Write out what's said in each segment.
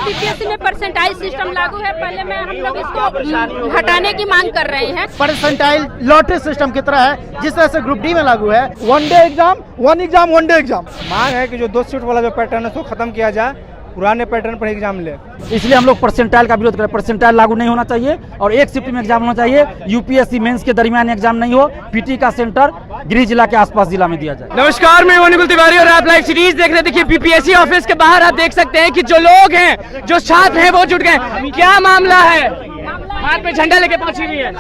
BPSC में percentile system लागू है, पहले में हम लोग इसको हटाने की मांग कर रहे हैं। परसेंटाइल लॉटरी सिस्टम की तरह है, जिस तरह से ग्रुप डी में लागू है। One day exam, one day exam. मांग है कि जो 2 शिफ्ट वाला जो पैटर्न है उसको खत्म किया जाए, पुराने पैटर्न पर एग्जाम ले। इसलिए हम लोग परसेंटाइल का विरोध करें। परसेंटाइल लागू नहीं होना चाहिए और एक शिफ्ट में एग्जाम होना चाहिए। यूपीएससी मेंस के दरमियान एग्जाम नहीं हो। पीटी का सेंटर गृह जिला के आसपास जिला में दिया जाए। नमस्कार, मैं वनिकुल तिवारी और आप लाइव सीरीज देख रहे हैं। देखिए, बीपीएससी ऑफिस के बाहर आप देख सकते हैं कि जो लोग हैं, जो छात्र हैं, वो जुट गए। क्या मामला है? हाथ में झंडा लेके पहुंची हुई है।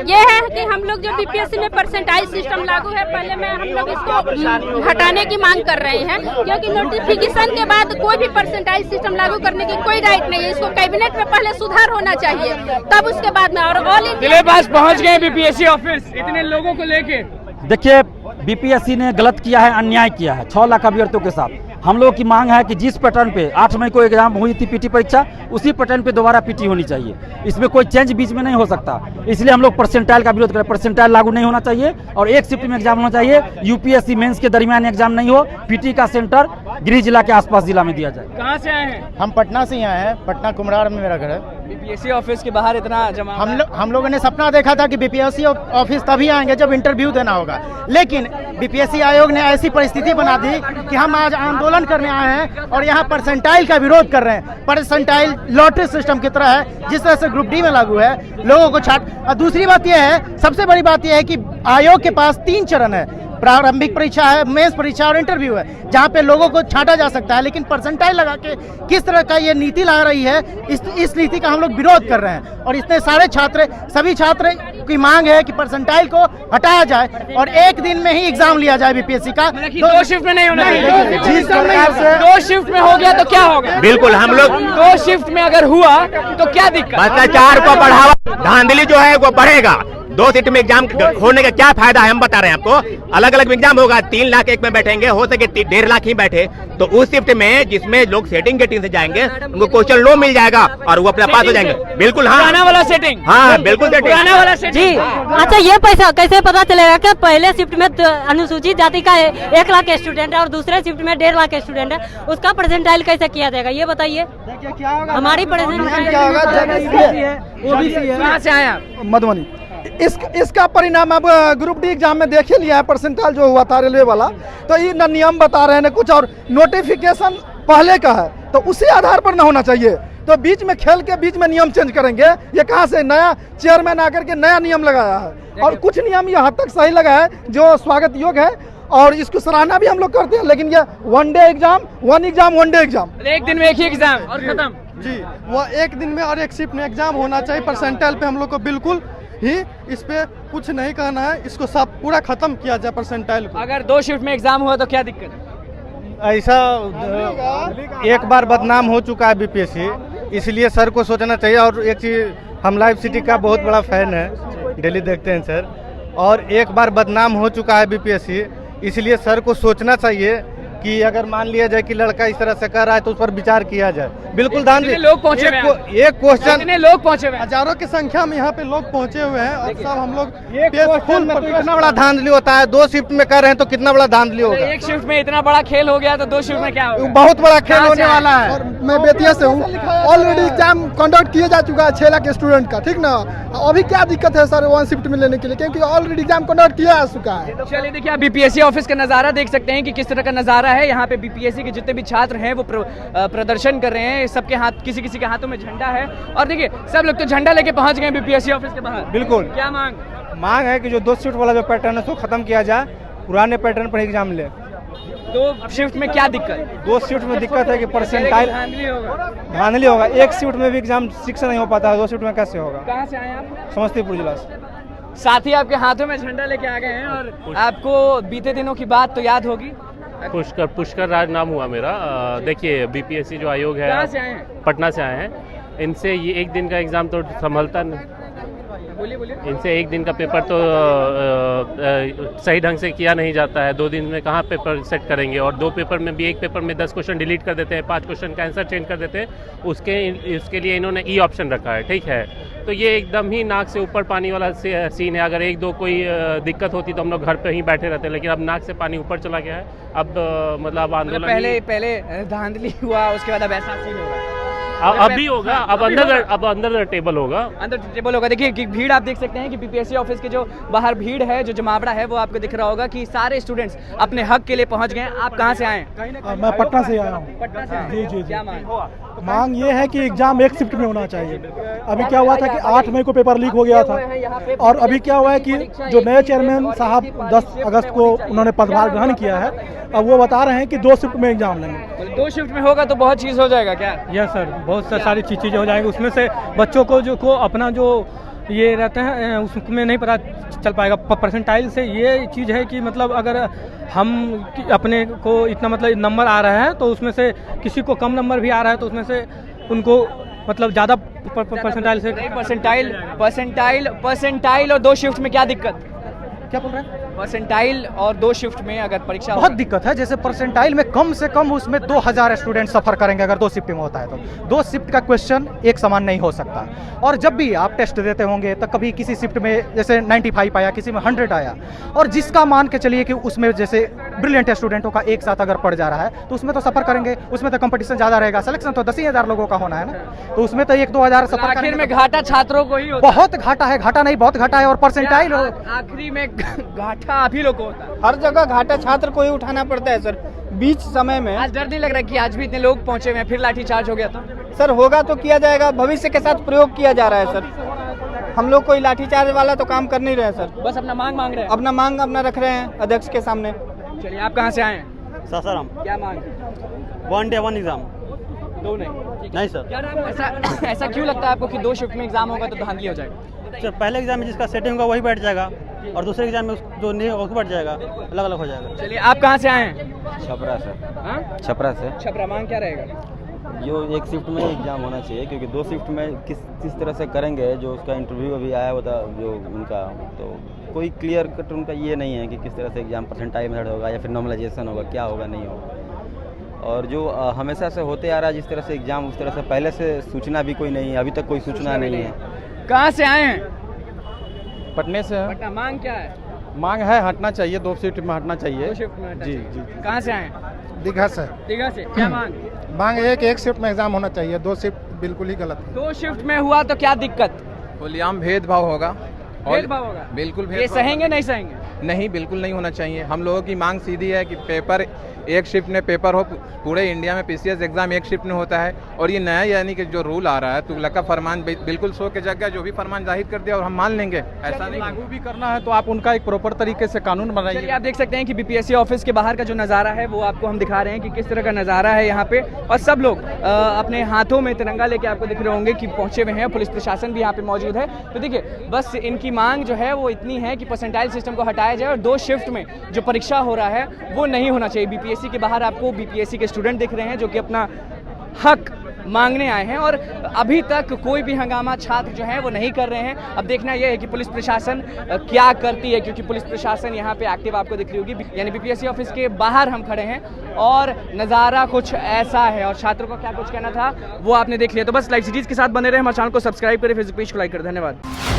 ये है कि हम लोग जो बीपीएससी में परसेंटाइल सिस्टम लागू है, पहले में हम लोग इसको हटाने की मांग कर रहे हैं, क्योंकि नोटिफिकेशन के बाद कोई भी परसेंटाइल सिस्टम लागू करने की कोई राइट नहीं है। इसको कैबिनेट में पहले सुधार होना चाहिए, तब उसके बाद में। और ऑल इंडिया के पास पहुंच गए बीपीएससी ऑफिस इतने लोगों को लेके। देखिए, बीपीएससी ने गलत किया है, अन्याय किया है 6 लाख अभ्यर्थियों के साथ। हम लोग की मांग है कि जिस पैटर्न पे 8 मई को एग्जाम हुई थी पीटी परीक्षा, उसी पैटर्न पे दोबारा पीटी होनी चाहिए। इसमें कोई चेंज बीच में नहीं हो सकता। इसलिए हम लोग परसेंटाइल का विरोध करें। परसेंटाइल लागू नहीं होना चाहिए और एक शिफ्ट में एग्जाम होना चाहिए। यूपीएससी मेंस के दरमियान एग्जाम नहीं हो। पीटी का सेंटर गृह जिला के आसपास जिला में दिया जाए। कहाँ से आए हैं? हम पटना से आए हैं। पटना कुमरार में मेरा घर है। बीपीएससी ऑफिस के बाहर इतना जमा। हम लोगों ने सपना देखा था कि बीपीएससी ऑफिस तभी आएंगे जब इंटरव्यू देना होगा, लेकिन बीपीएससी आयोग ने ऐसी परिस्थिति बना दी कि हम आज आंदोलन करने आए हैं और यहाँ परसेंटाइल का विरोध कर रहे हैं। परसेंटाइल लॉटरी सिस्टम की तरह है, जिस तरह से ग्रुप डी में लागू है, लोगों को छाट। और दूसरी बात यह है, सबसे बड़ी बात यह है कि आयोग के पास 3 चरण है। प्रारंभिक परीक्षा है, मेंस परीक्षा और इंटरव्यू है, जहां पे लोगों को छांटा जा सकता है। लेकिन परसेंटाइल लगा के किस तरह का ये नीति ला रही है, इस नीति का हम लोग विरोध कर रहे हैं। और इतने सारे सभी छात्र की मांग है कि परसेंटाइल को हटाया जाए और एक दिन में ही एग्जाम लिया जाए बीपीएससी का। 2 शिफ्ट में नहीं होना चाहिए। 2 शिफ्ट में हो गया तो क्या होगा? बिल्कुल, हम लोग 2 शिफ्ट में अगर हुआ तो क्या दिक्कत? भ्रष्टाचार को बढ़ावा, धांधली जो है वो बढ़ेगा। 2 शिफ्ट में एग्जाम होने का क्या फायदा है, हम बता रहे हैं आपको। अलग अलग एग्जाम होगा, 3 लाख एक में बैठेंगे, हो सके 1.5 लाख ही बैठे। तो उस शिफ्ट में जिसमें लोग सेटिंग के टीम से जाएंगे, उनको क्वेश्चन लो मिल जाएगा और वो अपना पास हो जाएंगे। बिल्कुल, हाँ, पुराना वाला सेटिंग। हाँ, बिल्कुल पुराना वाला सेटिंग। जी, अच्छा, ये पैसा कैसे पता चलेगा कि पहले शिफ्ट में अनुसूचित जाति का 1 लाख स्टूडेंट है और दूसरे शिफ्ट में 1.5 लाख स्टूडेंट है, उसका परसेंटाइल कैसे किया जाएगा, ये बताइए। हमारी परसेंटाइल क्या होगा? कहाँ से आया? मधुबनी। इसका परिणाम अब ग्रुप डी एग्जाम में देख ही लिया है। परसेंटाइल जो हुआ था रेलवे वाला, तो ये न नियम बता रहे हैं न कुछ, और नोटिफिकेशन पहले का है तो उसी आधार पर न होना चाहिए। तो बीच में खेल के बीच में नियम चेंज करेंगे, ये कहाँ से? नया चेयरमैन आकर के नया नियम लगाया है और कुछ नियम ये हद तक सही लगा है जो स्वागत योग्य है और इसको सराहना भी हम लोग करते हैं। लेकिन ये one day exam, one day exam, एक दिन में एक ही एग्जाम और खत्म। जी, वो एक दिन में और एक शिफ्ट में एग्जाम होना चाहिए। परसेंटाइल पे हम लोग को बिल्कुल ही इस पे कुछ नहीं कहना है, इसको सब पूरा खत्म किया जाए परसेंटाइल को। अगर 2 शिफ्ट में एग्जाम हुआ तो क्या दिक्कत? ऐसा एक बार बदनाम हो चुका है बीपीएससी, इसलिए सर को सोचना चाहिए। और एक चीज़, हम लाइव सिटी का बहुत बड़ा फैन है, डेली देखते हैं सर, और एक बार बदनाम हो चुका है बीपीएससी, इसलिए सर को सोचना चाहिए कि अगर मान लिया जाए कि लड़का इस तरह से कर रहा है तो उस पर विचार किया जाए। बिल्कुल, लोग पहुंचे एक क्वेश्चन, लोग पहुंचे हुए, हजारों की संख्या में यहाँ पे लोग पहुँचे हुए हैं और सब हम लोग कितना बड़ा धांधली होता है। 2 शिफ्ट में कर रहे हैं तो कितना बड़ा धांधली होगा। एक शिफ्ट में इतना बड़ा खेल हो गया तो 2 शिफ्ट में क्या होगा? बहुत बड़ा खेल होने वाला है। और मैं बेतिया से हूँ, ऑलरेडी एग्जाम कंडक्ट किया जा चुका है 6 लाख स्टूडेंट का, ठीक ना। अभी क्या दिक्कत है सर 1 शिफ्ट में लेने के लिए, क्योंकि ऑलरेडी एग्जाम कंडक्ट किया जा चुका है। चलिए, देखिए, आप बीपीएससी ऑफिस का नजारा देख सकते हैं कि किस तरह का नजारा है। यहाँ पे बीपीएससी के जितने भी छात्र हैं वो प्रदर्शन कर रहे हैं। सबके हाथ, किसी किसी के हाथों में झंडा है और देखिए सब लोग तो झंडा लेके पहुंच गए बीपीएससी ऑफिस के बाहर। बिल्कुल, क्या मांग है कि जो 2 शिफ्ट वाला जो पैटर्न है उसको खत्म किया जाए, पुराने पैटर्न पर एग्जाम ले। 2 शिफ्ट में क्या दिक्कत? 2 शिफ्ट में दिक्कत है कि परसेंटाइल धांधली होगा। एक शिफ्ट में भी एग्जाम ठीक से नहीं हो पाता है, 2 शिफ्ट में कैसे होगा? कहाँ से आए आप? समस्तीपुर जिला से। साथी आपके हाथों में झंडा लेके आ गए हैं और आपको बीते दिनों की बात तो याद होगी। पुष्कर राज नाम हुआ मेरा। देखिए, बीपीएससी जो आयोग है, कहाँ से आए हैं? पटना से आए हैं। इनसे ये एक दिन का एग्ज़ाम तो संभलता नहीं। बोलिए। इनसे एक दिन का पेपर तो सही ढंग से किया नहीं जाता है। 2 दिन में कहाँ पेपर सेट करेंगे, और 2 पेपर में भी एक पेपर में 10 क्वेश्चन डिलीट कर देते हैं, 5 क्वेश्चन का आंसर चेंज कर देते हैं। उसके लिए इन्होंने ई ऑप्शन रखा है, ठीक है। तो ये एकदम ही नाक से ऊपर पानी वाला सीन है। अगर 1-2 कोई दिक्कत होती तो हम लोग घर पे ही बैठे रहते, लेकिन अब नाक से पानी ऊपर चला गया है। अब मतलब आंदोलन पहले धांधली हुआ, उसके बाद अब ऐसा सीन हो रहा है। अभी होगा, अब अंदर टेबल होगा, अंदर टेबल होगा। देखिए कि भीड़ आप देख सकते हैं कि बीपीएससी ऑफिस के जो बाहर भीड़ है, जो जमावड़ा है, वो आपको दिख रहा होगा कि सारे स्टूडेंट्स अपने हक के लिए पहुंच गए। आप कहाँ से आए? मैं पटना से आया हूँ। पटना से? जी जी जी। क्या मांग ये है कि एग्जाम एक शिफ्ट में होना चाहिए। अभी क्या हुआ था कि 8 मई को पेपर लीक हो गया था, और अभी क्या हुआ है कि जो नए चेयरमैन साहब 10 अगस्त को उन्होंने पदभार ग्रहण किया है, अब वो बता रहे हैं कि 2 शिफ्ट में एग्जाम लेंगे। 2 शिफ्ट में होगा तो बहुत चीज़ हो जाएगा क्या? यस सर, बहुत सारी चीज़ें हो जाएंगी। उसमें से बच्चों को अपना जो ये रहते हैं उसमें नहीं पता चल पाएगा। परसेंटाइल से ये चीज़ है कि मतलब अगर हम अपने को इतना मतलब नंबर आ रहा है तो उसमें से किसी को कम नंबर भी आ रहा है तो उसमें से उनको मतलब ज़्यादा परसेंटाइल से परसेंटाइल और 2 शिफ्ट में क्या दिक्कत? क्या बोल रहे हैं? परसेंटाइल और 2 शिफ्ट में अगर परीक्षा बहुत दिक्कत है। जैसे परसेंटाइल में कम से कम उसमें 2000 स्टूडेंट सफर करेंगे अगर 2 शिफ्ट में होता है तो। 2 शिफ्ट का क्वेश्चन एक समान नहीं हो सकता। और जब भी आप टेस्ट देते होंगे तो कभी किसी शिफ्ट में जैसे 95 आया, किसी में 100 आया, और जिसका मान के चलिए कि उसमें जैसे ब्रिलियंट स्टूडेंटों का एक साथ अगर पड़ जा रहा है तो उसमें तो सफर करेंगे, उसमें तो कंपटीशन ज़्यादा रहेगा। सिलेक्शन तो 10,000 लोगों का होना है ना, तो उसमें तो 1-2 हज़ार सफर आखिर में घाटा छात्रों को ही होता है। बहुत घाटा है, घाटा नहीं बहुत घाटा है। और परसेंटाइल आखिरी में घाटा आप ही लोग को होता है। हर जगह घाटा छात्र को ही उठाना पड़ता है सर। बीच समय में आज डर नहीं लग रहा कि आज भी इतने लोग पहुंचे हुए हैं, फिर लाठीचार्ज हो गया तो? सर होगा तो किया जाएगा, भविष्य के साथ प्रयोग किया जा रहा है सर। हम लोग कोई लाठीचार्ज वाला तो काम कर नहीं रहे हैं सर, बस अपना मांग रहे हैं। अपना मांग रख रहे हैं अध्यक्ष के सामने। चलिए, आप कहाँ से आए हैं? सासाराम। क्या मांग? 1 डे 1 एग्जाम। 2 नहीं सर। क्या नाम? ऐसा क्यों लगता है आपको कि 2 शिफ्ट में एग्जाम होगा तो धांधली हो जाएगा? सर पहले एग्जाम में जिसका सेटिंग होगा वही बैठ जाएगा, और दूसरे एग्जाम में जो नहीं होगा वो बैठ जाएगा, अलग अलग हो जाएगा। चलिए, आप कहाँ से आए हैं? छपरा से। हाँ? छपरा से। छपरा। मांग क्या रहेगा? जो एक शिफ्ट में एग्ज़ाम होना चाहिए, क्योंकि 2 शिफ्ट में किस तरह से करेंगे, जो उसका इंटरव्यू अभी आया होता जो उनका, तो कोई क्लियर कट उनका ये नहीं है कि किस तरह से एग्ज़ाम परसेंटाइल मेथड होगा या फिर नॉर्मलाइजेशन होगा, क्या होगा नहीं होगा। और जो हमेशा से होते आ रहा है जिस तरह से एग्ज़ाम, उस तरह से पहले से सूचना भी कोई नहीं है, अभी तक कोई सूचना नहीं है। कहाँ से आए हैं? पटने से है। पटना। मांग क्या है? मांग है हटना चाहिए, 2 शिफ्ट में हटना चाहिए। 2 शिफ्ट में हटना जी चाहिए। जी। कहाँ से आए? दीघा से। दीघा से। क्या मांग? मांग एक शिफ्ट में एग्जाम होना चाहिए, 2 शिफ्ट बिल्कुल ही गलत है। 2 शिफ्ट में हुआ तो क्या दिक्कत? खुलेआम भेदभाव होगा। भेदभाव होगा? बिल्कुल ये सहेंगे नहीं सहेंगे? नहीं, बिल्कुल नहीं होना चाहिए। हम लोगों की मांग सीधी है कि पेपर एक शिफ्ट में पेपर हो। पूरे इंडिया में पीसीएस एग्जाम एक शिफ्ट में होता है, और ये नया यानी कि जो रूल आ रहा है तुगलक का फरमान बिल्कुल सो के जगह जो भी फरमान जाहिर कर दिया और हम मान लेंगे, ऐसा नहीं। लागू भी करना है तो आप उनका एक प्रॉपर तरीके से कानून बनाइए। चलिए, आप देख सकते हैं कि बीपीएससी ऑफिस के बाहर का जो नज़ारा है वो आपको हम दिखा रहे हैं कि किस तरह का नज़ारा है यहाँ पे, और सब लोग अपने हाथों में तिरंगा लेके आपको दिख रहे होंगे कि पहुंचे हुए हैं। पुलिस प्रशासन भी यहाँ पे मौजूद है। तो देखिए, बस इनकी मांग जो है वो इतनी है कि परसेंटाइल सिस्टम को हटाया जाए और 2 शिफ्ट में जो परीक्षा हो रहा है वो नहीं होना चाहिए। बीपीएससी के बाहर आपको बीपीएससी के स्टूडेंट दिख रहे हैं जो कि अपना हक मांगने आए हैं, और अभी तक कोई भी हंगामा छात्र जो है वो नहीं कर रहे हैं। अब देखना यह है कि पुलिस प्रशासन क्या करती है, क्योंकि पुलिस प्रशासन यहाँ पे एक्टिव आपको दिख रही होगी। यानी बीपीएससी ऑफिस के बाहर हम खड़े हैं और नज़ारा कुछ ऐसा है, और छात्रों का क्या कुछ कहना था वो आपने देख लिया। तो बस लाइव सीरीज के साथ बने रहे, हमारे चैनल को सब्सक्राइब करें, फेसबुक पेज को लाइक करें। धन्यवाद।